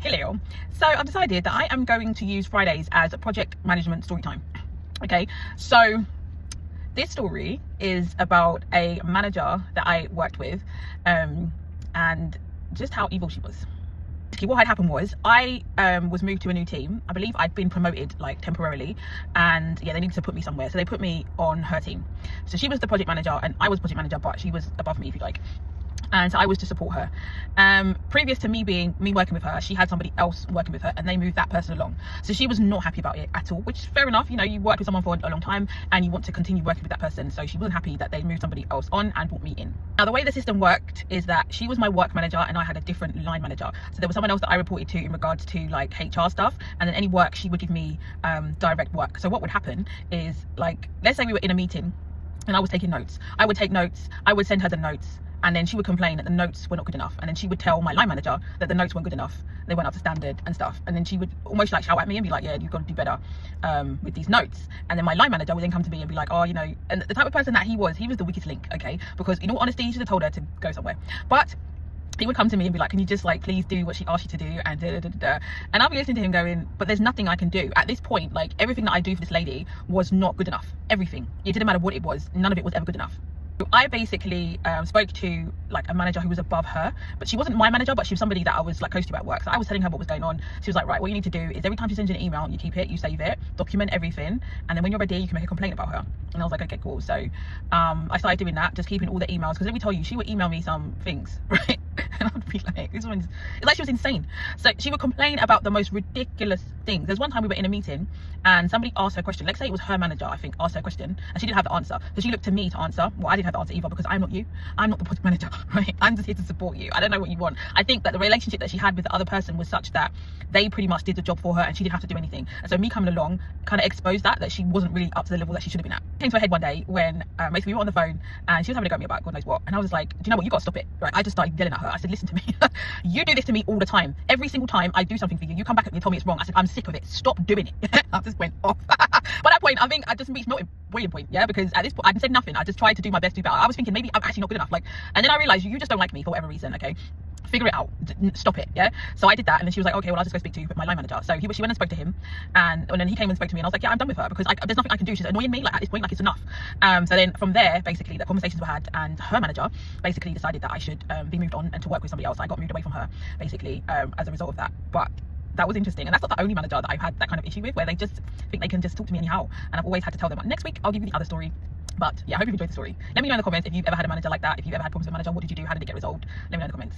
Hello. So I've decided that I am going to use Fridays as a project management story time. Okay, so this story is about a manager that I worked with, and just how evil she was. What had happened was I was moved to a new team. I believe I'd been promoted like temporarily, and yeah, they needed to put me somewhere, so they put me on her team. So she was the project manager and I was project manager, but she was above me, if you like. And so I was to support her. Previous to me working with her, she had somebody else working with her, and they moved that person along. So she was not happy about it at all, which is fair enough. You know, you worked with someone for a long time and you want to continue working with that person. So she wasn't happy that they moved somebody else on and brought me in. Now, the way the system worked is that she was my work manager and I had a different line manager. So there was someone else that I reported to in regards to like HR stuff, and then any work she would give me direct work. So what would happen is, like, let's say we were in a meeting and I was taking notes. I would take notes, I would send her the notes, and then she would complain that the notes were not good enough, and then she would tell my line manager that the notes weren't good enough, they weren't up to standard and stuff, and then she would almost like shout at me and be like, yeah, you've got to do better with these notes. And then my line manager would then come to me and be like, oh, you know, and the type of person that he was the weakest link, okay, because in all honesty, you should have told her to go somewhere. But he would come to me and be like, can you just like please do what she asked you to do, and and I'll be listening to him going, but there's nothing I can do at this point. Like, everything that I do for this lady was not good enough. Everything, it didn't matter what it was, none of it was ever good enough. I basically spoke to like a manager who was above her, but she wasn't my manager, but she was somebody that I was like close to at work. So I was telling her what was going on. She was like, right, what you need to do is every time she sends you an email, you keep it, you save it, document everything, and then when you're ready, you can make a complaint about her. And I was like, okay, cool. So I started doing that, just keeping all the emails, because let me tell you, she would email me some things, right? And I'd be like, this one's, it's like she was insane. So she would complain about the most ridiculous things. There's one time we were in a meeting and somebody asked her a question. Let's say it was her manager, I think, asked her a question, and she didn't have the answer. So she looked to me to answer. Well, I didn't have the answer either, because I'm not you. I'm not the project manager, right? I'm just here to support you. I don't know what you want. I think that the relationship that she had with the other person was such that they pretty much did the job for her and she didn't have to do anything. And so me coming along kind of exposed that she wasn't really up to the level that she should have been at. It came to her head one day when basically we were on the phone and she was having a go at me about God knows what. And I was like, do you know what? You got to stop it, right? I just started yelling at her. I said, listen to me. You do this to me all the time. Every single time I do something for you, you come back at me and tell me it's wrong. I said, I'm sick of it. Stop doing it. I just went off. By that point, I think I just reached not a boiling point, yeah, because at this point I said nothing. I just tried to do my best to do better. I was thinking maybe I'm actually not good enough, like, and then I realized you just don't like me for whatever reason. Okay, figure it out, stop it, yeah. So I did that, and then she was like, okay, well, I'll just go speak to my line manager. So she went and spoke to him, and then he came and spoke to me, and I was like, yeah, I'm done with her, because there's nothing I can do. She's annoying me, like, at this point, like, it's enough. So then from there, basically, the conversations were had, and her manager basically decided that I should be moved on and to work with somebody else. I got moved away from her, basically, as a result of that. But that was interesting, and that's not the only manager that I've had that kind of issue with, where they just think they can just talk to me anyhow, and I've always had to tell them, next week I'll give you the other story. But yeah, I hope you enjoyed the story. Let me know in the comments if you've ever had a manager like that. If you've ever had problems with a manager, what did you do? How did it get resolved? Let me know in the comments.